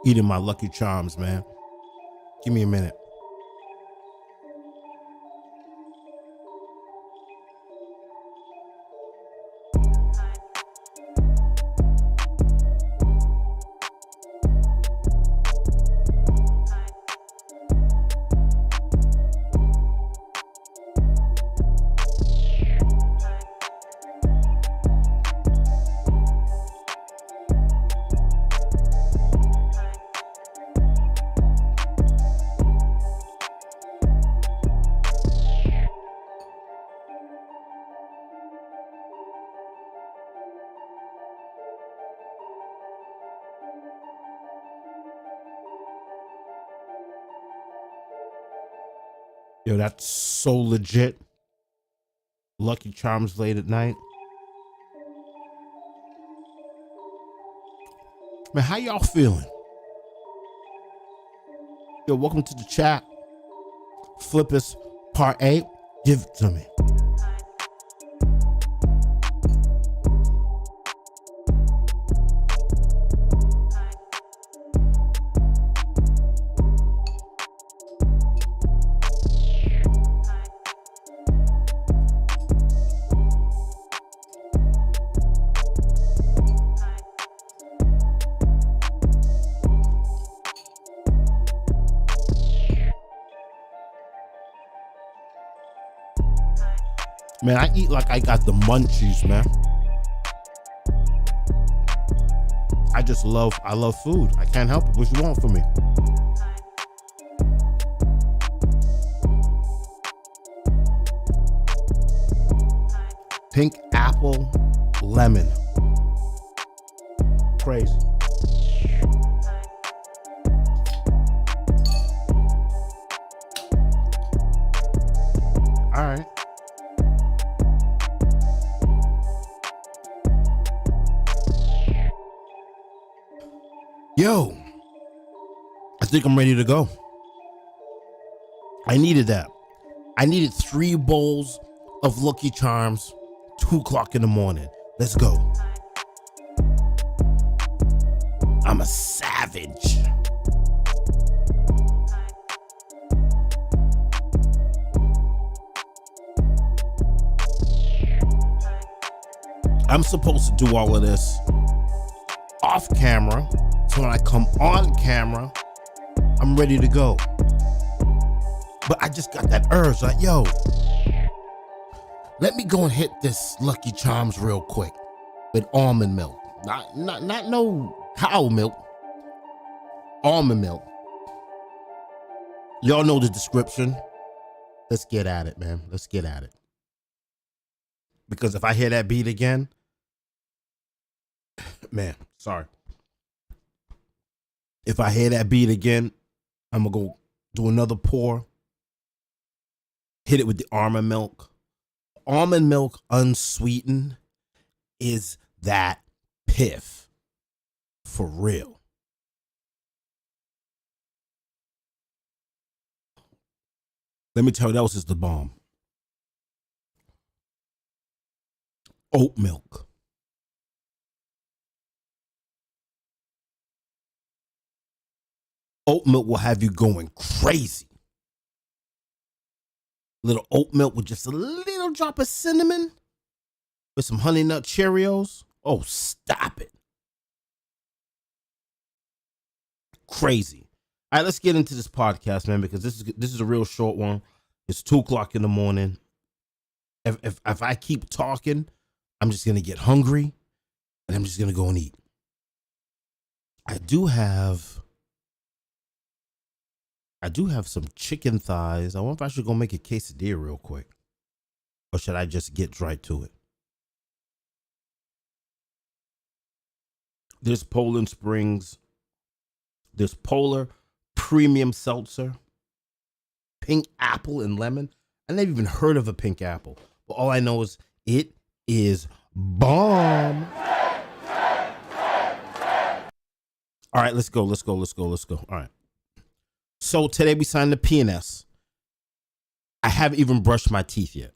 Eating my Lucky Charms, man. Give me a minute. Yo, that's so legit. Lucky Charms late at night. Man, how y'all feeling? Yo, welcome to the chat. Flippers part 8. Give it to me. Man, I eat like I got the munchies, man. I love food. I can't help it. What you want from me? Pink apple, lemon. Crazy. All right. Yo, I think I'm ready to go. I needed that. I needed 3 bowls of Lucky Charms, 2 o'clock in the morning. Let's go. I'm a savage. I'm supposed to do all of this off camera. So when I come on camera, I'm ready to go. But I just got that urge, like, yo, let me go and hit this Lucky Charms real quick with almond milk. Not no cow milk. Almond milk. Y'all know the description. Let's get at it, man. Let's get at it. Because if I hear that beat again, man, sorry. If I hear that beat again, I'm going to go do another pour. Hit it with the almond milk. Almond milk unsweetened is that piff. For real. Let me tell you, that was just the bomb. Oat milk. Oat milk will have you going crazy. Little oat milk with just a little drop of cinnamon with some honey nut Cheerios. Oh, stop it. Crazy. All right, let's get into this podcast, man, because this is a real short one. It's 2:00 in the morning. If I keep talking, I'm just gonna get hungry and I'm just gonna go and eat. I do have some chicken thighs. I wonder if I should go make a quesadilla real quick. Or should I just get right to it? There's Poland Springs. There's Polar Premium Seltzer. Pink apple and lemon. I never even heard of a pink apple. But all I know is it is bomb. All right, let's go. All right. So today we signed the P&S. I haven't even brushed my teeth yet.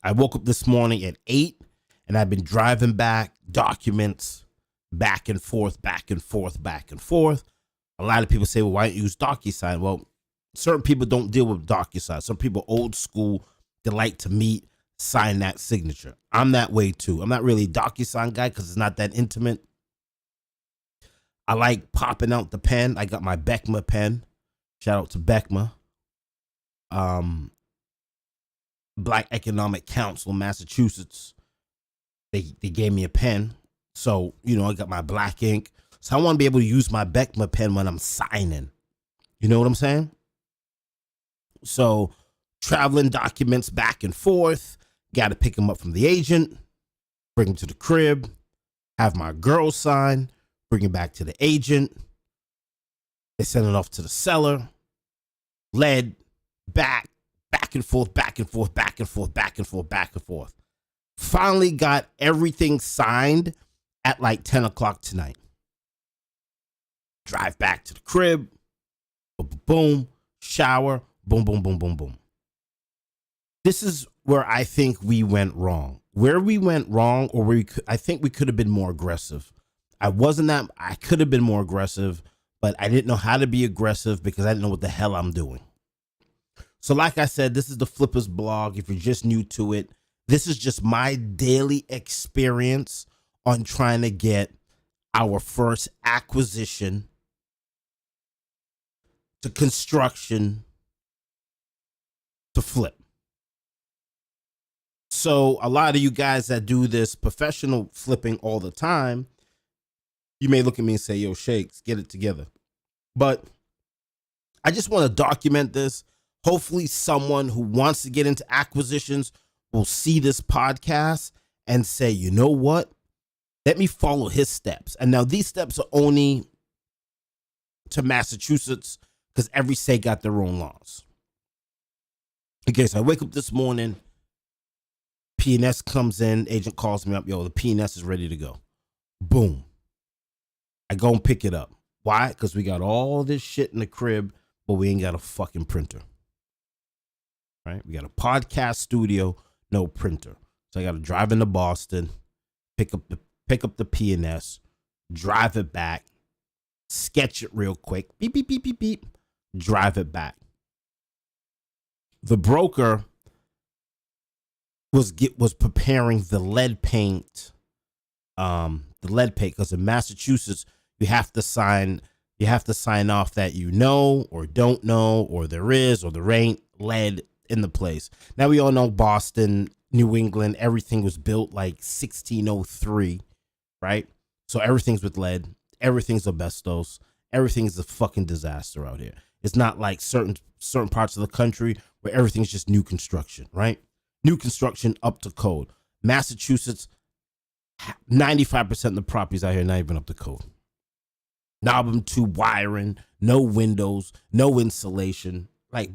I woke up this morning at 8 and I've been driving back documents back and forth. A lot of people say, well, why don't you use DocuSign? Well, certain people don't deal with DocuSign. Some people old school, they like to meet, sign that signature. I'm that way too. I'm not really a DocuSign guy because it's not that intimate. I like popping out the pen. I got my Beckma pen. Shout out to Beckma. Black Economic Council, Massachusetts. They gave me a pen. So, I got my black ink. So I want to be able to use my Beckma pen when I'm signing. You know what I'm saying? So traveling documents back and forth. Got to pick them up from the agent. Bring them to the crib. Have my girl sign. Bring it back to the agent. They send it off to the seller. Lead, back and forth. Finally got everything signed at like 10 o'clock tonight. Drive back to the crib. Boom. Shower. Boom. This is where I think we went wrong. Where we went wrong, I think we could have been more aggressive. I could have been more aggressive, but I didn't know how to be aggressive because I didn't know what the hell I'm doing. So like I said, this is the Flippers blog. If you're just new to it, this is just my daily experience on trying to get our first acquisition to construction to flip. So a lot of you guys that do this professional flipping all the time, you may look at me and say, yo, Shakes, get it together. But I just want to document this. Hopefully someone who wants to get into acquisitions will see this podcast and say, you know what? Let me follow his steps. And now these steps are only to Massachusetts because every state got their own laws. Okay, so I wake up this morning, P&S comes in, agent calls me up, yo, the P&S is ready to go. Boom. I go and pick it up. Why? Because we got all this shit in the crib, but we ain't got a fucking printer. Right? We got a podcast studio, no printer. So I got to drive into Boston, pick up the P&S, drive it back, sketch it real quick, beep, drive it back. The broker was preparing the lead paint, because in Massachusetts you have to sign off that or don't know, or there is or there ain't lead in the place. Now we all know Boston, New England, everything was built like 1603, right? So everything's with lead, everything's asbestos, everything's a fucking disaster out here. It's not like certain parts of the country where everything's just new construction, right? New construction up to code. Massachusetts, 95% of the properties out here not even up to code. Knob to wiring, no windows, no insulation. Like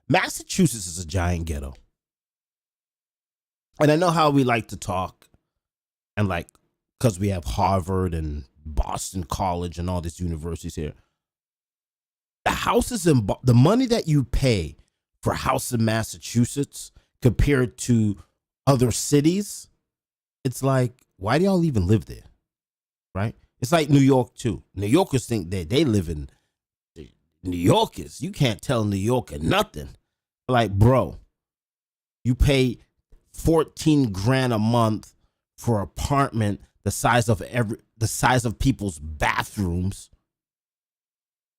Massachusetts is a giant ghetto. And I know how we like to talk, and like, because we have Harvard and Boston College and all these universities here. The houses the money that you pay for a house in Massachusetts compared to other cities, it's like, why do y'all even live there? Right? It's like New York too. New Yorkers think that they live in New Yorkers. You can't tell New Yorker nothing. Like, bro, you pay 14 grand a month for an apartment the size of people's bathrooms,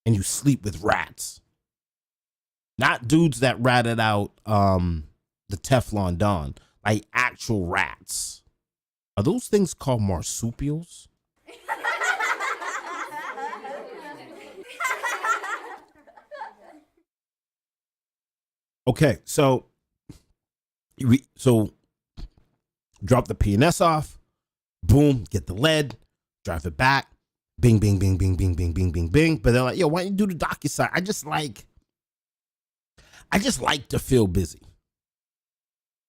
and you sleep with rats. Not dudes that ratted out the Teflon Don, like actual rats. Are those things called marsupials? Okay, so drop the P&S off, boom, get the lead, drive it back, bing, bing, bing, bing, bing, bing, bing, bing, bing. But they're like, yo, why don't you do the DocuSign? I just like to feel busy.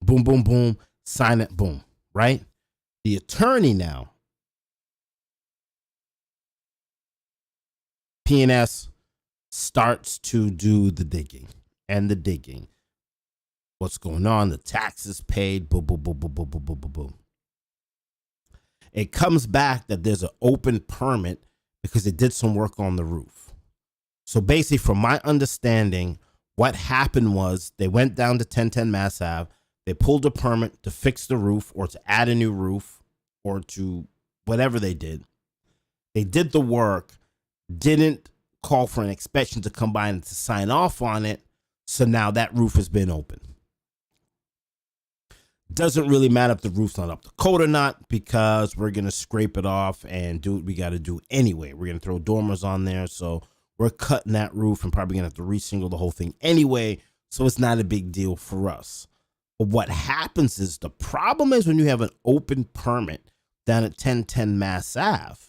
Boom, boom, boom, sign it, boom, right? The attorney now, P&S starts to do the digging. And the digging. What's going on? The taxes paid. Boom, boom, boom, boom, boom, boom, boom, boom, boom. It comes back that there's an open permit because they did some work on the roof. So basically, from my understanding, what happened was they went down to 1010 Mass Ave. They pulled a permit to fix the roof or to add a new roof or to whatever they did. They did the work, didn't call for an inspection to come by and to sign off on it. So now that roof has been open. Doesn't really matter if the roof's not up to code or not, because we're going to scrape it off and do what we got to do anyway. We're going to throw dormers on there. So we're cutting that roof and probably going to have to re-shingle the whole thing anyway. So it's not a big deal for us. But what happens is, the problem is when you have an open permit down at 1010 Mass Ave.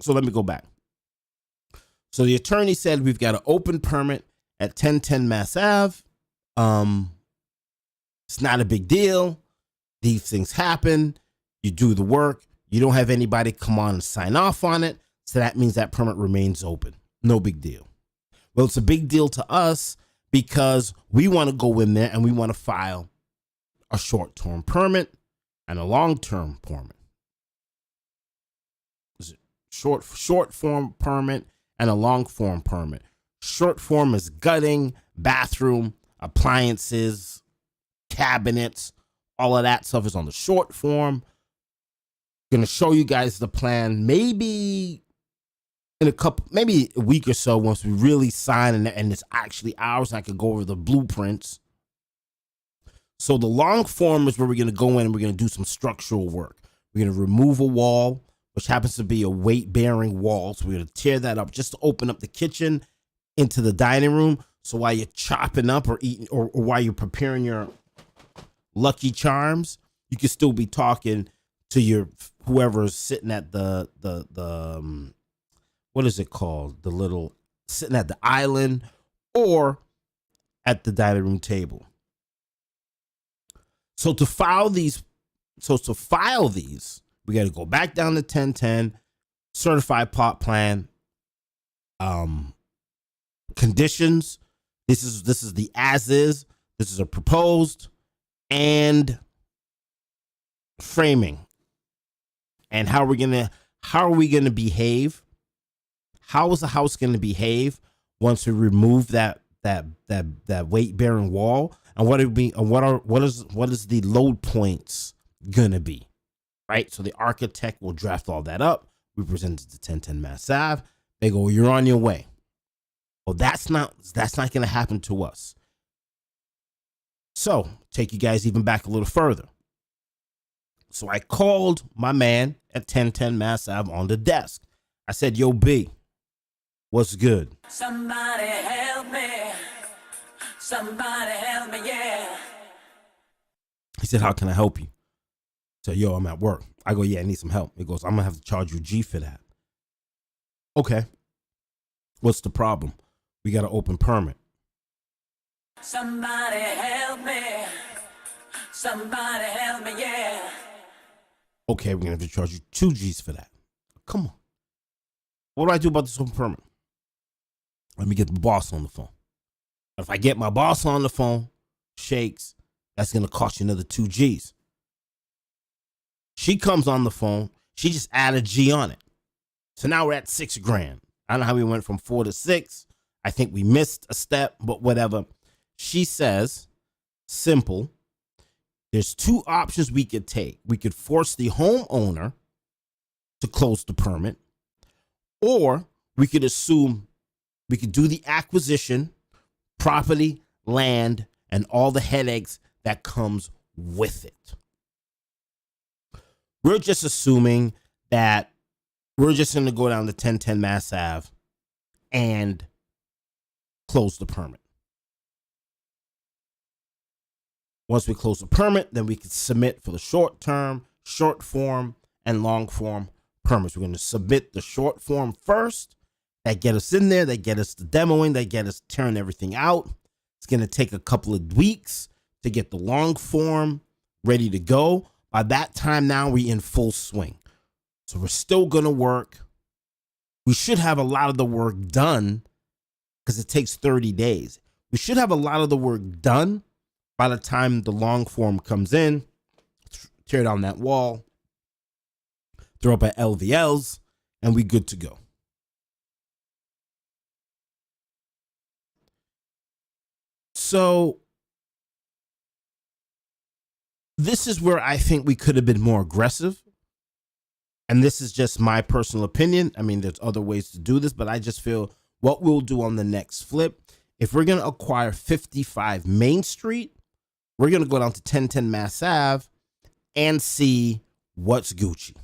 So let me go back. So the attorney said we've got an open permit at 1010 Mass Ave. It's not a big deal. These things happen. You do the work. You don't have anybody come on and sign off on it. So that means that permit remains open. No big deal. Well, it's a big deal to us because we want to go in there and we want to file a short-term permit and a long-term permit. Short form permit and a long form permit. Short form is gutting, bathroom, appliances, cabinets, all of that stuff is on the short form. Going to show you guys the plan maybe in maybe a week or so, once we really sign and it's actually ours. I could go over the blueprints. So the long form is where we're going to go in and we're going to do some structural work. We're going to remove a wall, which happens to be a weight-bearing wall. So we're going to tear that up just to open up the kitchen into the dining room. So while you're chopping up or eating, or while you're preparing your Lucky Charms, you can still be talking to your whoever's sitting at the what is it called? Sitting at the island or at the dining room table. So to file these, we got to go back down to 1010, certified plot plan, conditions. This is the as is. This is a proposed, and framing. And how are we gonna behave? How is the house gonna behave once we remove that weight bearing wall? And what is the load points gonna be? Right? So the architect will draft all that up. We present it to 1010 Mass Ave. They go, you're on your way. Well, that's not going to happen to us. So take you guys even back a little further. So I called my man at 1010 Mass Ave on the desk. I said, yo, B, what's good? Somebody help me. Somebody help me, yeah. He said, how can I help you? I said, yo, I'm at work. I go, yeah, I need some help. He goes, I'm going to have to charge you a G for that. Okay. What's the problem? We got an open permit. Somebody help me. Somebody help me, yeah. Okay, we're going to have to charge you 2 G's for that. Come on. What do I do about this open permit? Let me get the boss on the phone. If I get my boss on the phone, Shakes, that's going to cost you another 2 G's. She comes on the phone. She just added a G on it. So now we're at $6,000. I don't know how we went from 4 to 6. I think we missed a step, but whatever. She says, simple. There's two options we could take. We could force the homeowner to close the permit, or we could assume we could do the acquisition, property, land, and all the headaches that comes with it. We're just assuming that we're just going to go down to 1010 Mass Ave and close the permit. Once we close the permit, then we can submit for the short term, short form, and long form permits. We're going to submit the short form first. That get us in there. That get us the demoing. That get us tearing everything out. It's going to take a couple of weeks to get the long form ready to go. By that time now, we're in full swing. So we're still going to work. We should have a lot of the work done because it takes 30 days. We should have a lot of the work done by the time the long form comes in. Tear down that wall, throw up our LVLs, and we good to go. So this is where I think we could have been more aggressive. And this is just my personal opinion. I mean, there's other ways to do this, but I just feel what we'll do on the next flip, if we're going to acquire 55 Main Street, we're going to go down to 1010 Mass Ave and see what's Gucci.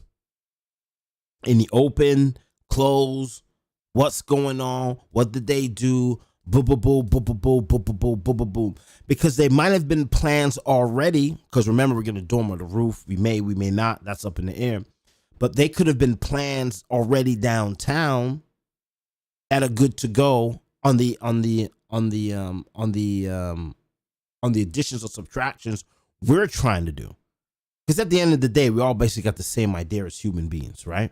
In the open, close, what's going on, what did they do, boom, boom, boom, boom, boom, boom, boom, boom, boom, boom, boom. Because they might have been plans already, because remember, we're going to dormer the roof. We may not. That's up in the air. But they could have been plans already downtown that are good to go on the additions or subtractions we're trying to do. Because at the end of the day, we all basically got the same idea as human beings, right?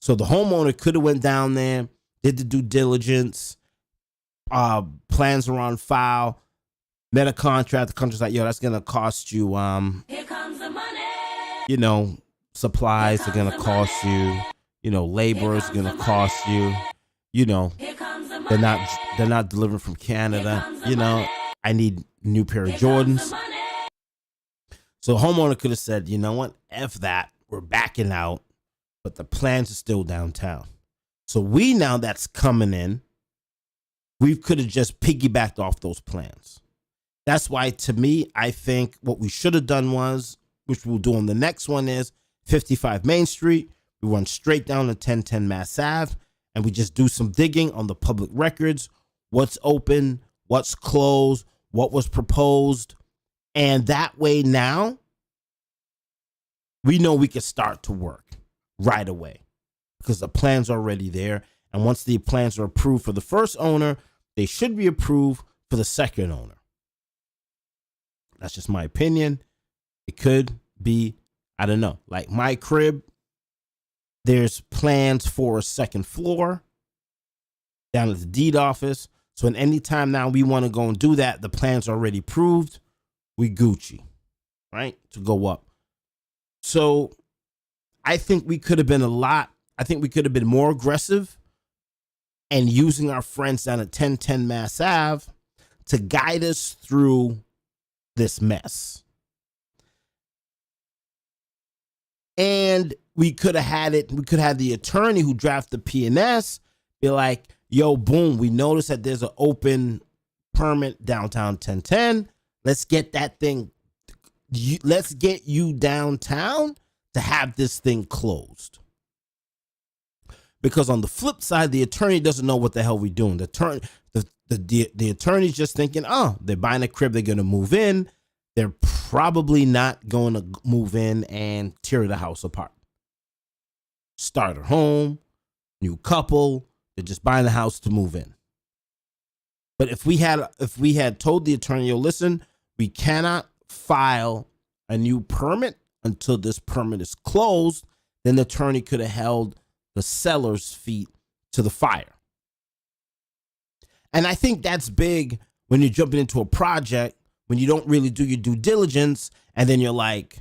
So the homeowner could have went down there, did the due diligence, plans are on file, met a contract. The contract's like, yo, that's gonna cost you Here comes the money. you know, supplies are gonna cost you, labor is gonna cost you, Here comes the money. they're not delivering from Canada, I need a new pair of Jordans. So the homeowner could have said, you know what, F that, we're backing out, but the plans are still downtown. So we now that's coming in, we could have just piggybacked off those plans. That's why, to me, I think what we should have done was, which we'll do on the next one, is 55 Main Street. We run straight down to 1010 Mass Ave, and we just do some digging on the public records, what's open, what's closed, what was proposed. And that way now, we know we can start to work right away because the plans are already there. And once the plans are approved for the first owner, they should be approved for the second owner. That's just my opinion. It could be, I don't know, like my crib, there's plans for a second floor down at the deed office. So at any time now we want to go and do that, the plans are already approved. We Gucci, right, to go up. So I think we could have been more aggressive and using our friends down at 1010 Mass Ave to guide us through this mess. And we could have had the attorney who drafted the P&S be like, yo, boom, we noticed that there's an open permit downtown 1010. Let's get that thing, let's get you downtown to have this thing closed. Because on the flip side, the attorney doesn't know what the hell we're doing. The attorney's just thinking, oh, they're buying a crib, they're going to move in. They're probably not going to move in and tear the house apart. Starter home, new couple, they're just buying the house to move in. But if we had told the attorney, yo, listen, we cannot file a new permit until this permit is closed, then the attorney could have held the seller's feet to the fire. And I think that's big when you're jumping into a project, when you don't really do your due diligence, and then you're like,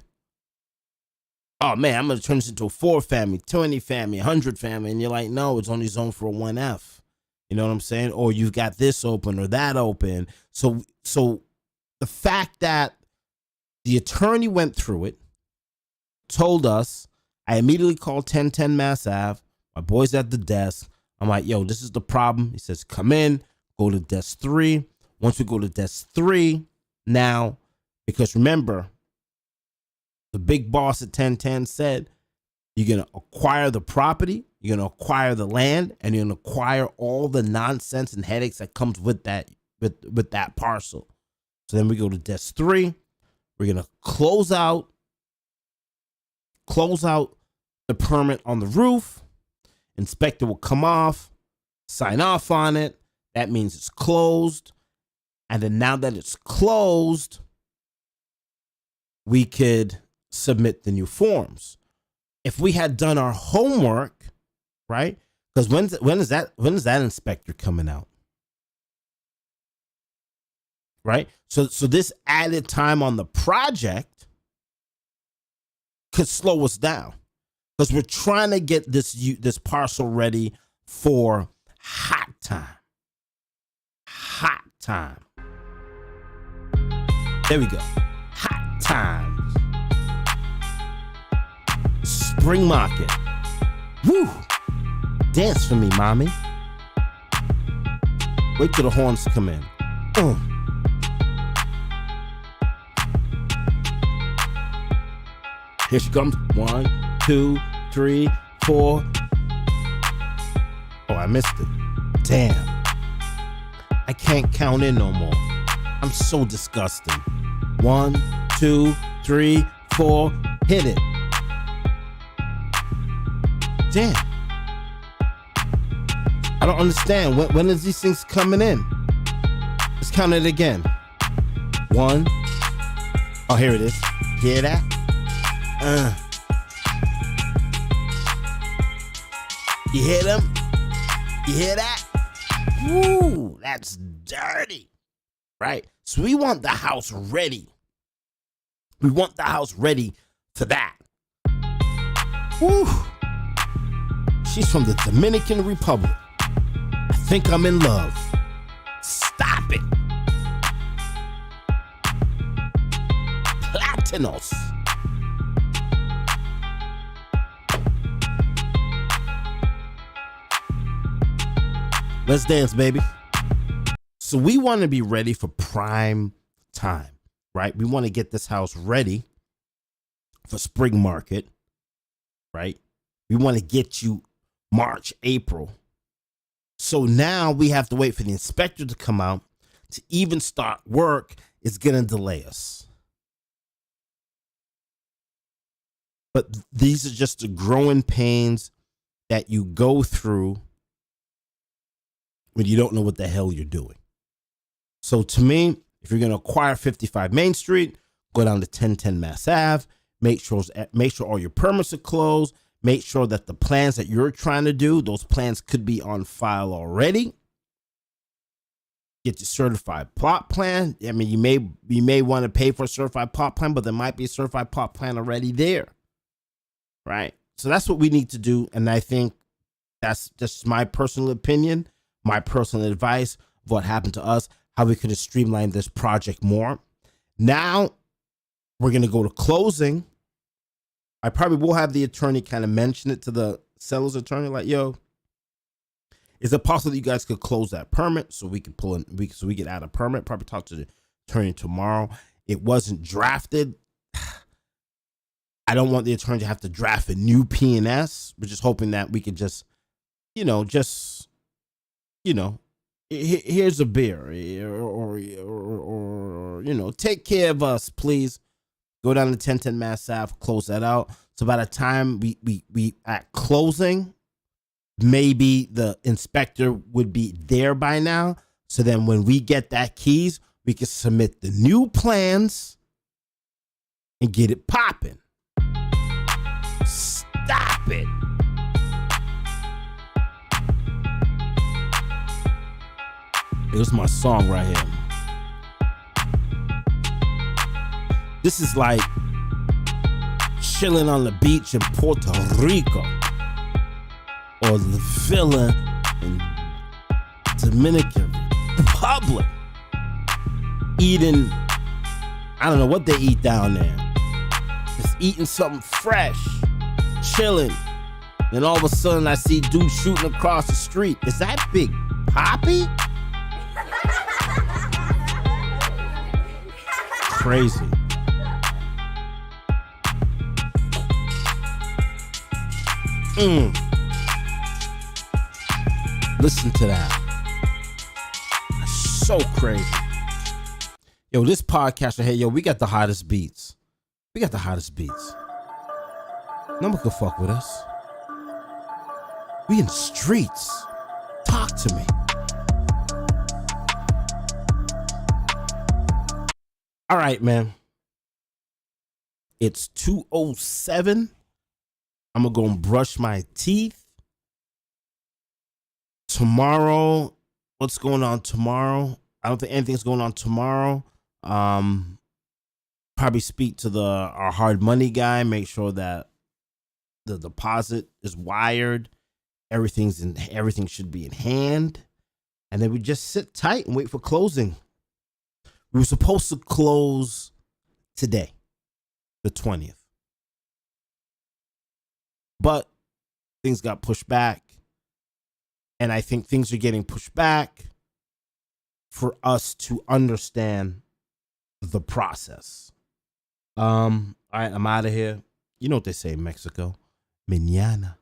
oh man, I'm gonna turn this into a 4-family, 20-family, 100-family, and you're like, no, it's only zoned for a 1F. You know what I'm saying? Or you've got this open or that open. So the fact that the attorney went through it, told us, I immediately called 1010 Mass Ave. My boy's at the desk. I'm like, yo, this is the problem. He says, come in, go to desk 3. Once we go to desk 3, now, because remember, the big boss at 1010 said, you're going to acquire the property, you're going to acquire the land, and you're going to acquire all the nonsense and headaches that comes with that, with that parcel. So then we go to desk 3. We're going to close out the permit on the roof. Inspector will come off, sign off on it. That means it's closed. And then now that it's closed, we could submit the new forms. If we had done our homework, right? Because when is that inspector coming out? Right? So this added time on the project could slow us down. Because we're trying to get this parcel ready for hot time. Hot time. There we go. Hot time. Spring market. Woo! Dance for me, mommy. Wait till the horns come in. Here she comes. 1, 2, 3, 4. Oh, I missed it. Damn. I can't count in no more. I'm so disgusting. 1, 2, 3, 4. Hit it. Damn. I don't understand. When is these things coming in? Let's count it again. 1. Oh, here it is. Hear that? You hear them? You hear that? Woo, that's dirty. Right? So we want the house ready. We want the house ready for that. Woo. She's from the Dominican Republic. I think I'm in love. Stop it. Platinos. Let's dance, baby. So we want to be ready for prime time, right? We want to get this house ready for spring market, right? We want to get you March, April. So now we have to wait for the inspector to come out to even start work. It's going to delay us. But these are just the growing pains that you go through when you don't know what the hell you're doing. So to me, if you're going to acquire 55 Main Street, go down to 1010 Mass Ave, make sure all your permits are closed, make sure that the plans that you're trying to do, those plans could be on file already. Get your certified plot plan. I mean, you may want to pay for a certified plot plan, but there might be a certified plot plan already there. Right? So that's what we need to do. And I think that's just my personal opinion, my personal advice of what happened to us, how we could have streamlined this project more. Now we're going to go to closing. I probably will have the attorney kind of mention it to the seller's attorney, like, yo, is it possible that you guys could close that permit so we could so we could add a permit? Probably talk to the attorney tomorrow. It wasn't drafted. I don't want the attorney to have to draft a new P&S. We're just hoping that we could just, here's a beer or take care of us, please. Go down to 1010 Mass Ave, close that out. So by the time we at closing, maybe the inspector would be there by now. So then when we get that keys, we can submit the new plans and get it popping. Stop it. Here's my song right here. This is like chilling on the beach in Puerto Rico, or the villa in Dominican Republic, eating, I don't know what they eat down there, just eating something fresh, chilling. Then all of a sudden I see dudes shooting across the street. Is that Big Poppy? Crazy. Listen to that. That's so crazy. Yo, this podcast, hey, yo, we got the hottest beats. We got the hottest beats. Nobody can fuck with us. We in the streets. Talk to me. All right, man. It's 2:07. I'm going to go and brush my teeth. Tomorrow, what's going on tomorrow? I don't think anything's going on tomorrow. Probably speak to our hard money guy, make sure that the deposit is wired. Everything should be in hand. And then we just sit tight and wait for closing. We were supposed to close today, the 20th. But things got pushed back. And I think things are getting pushed back for us to understand the process. All right, I'm out of here. You know what they say in Mexico. Mañana.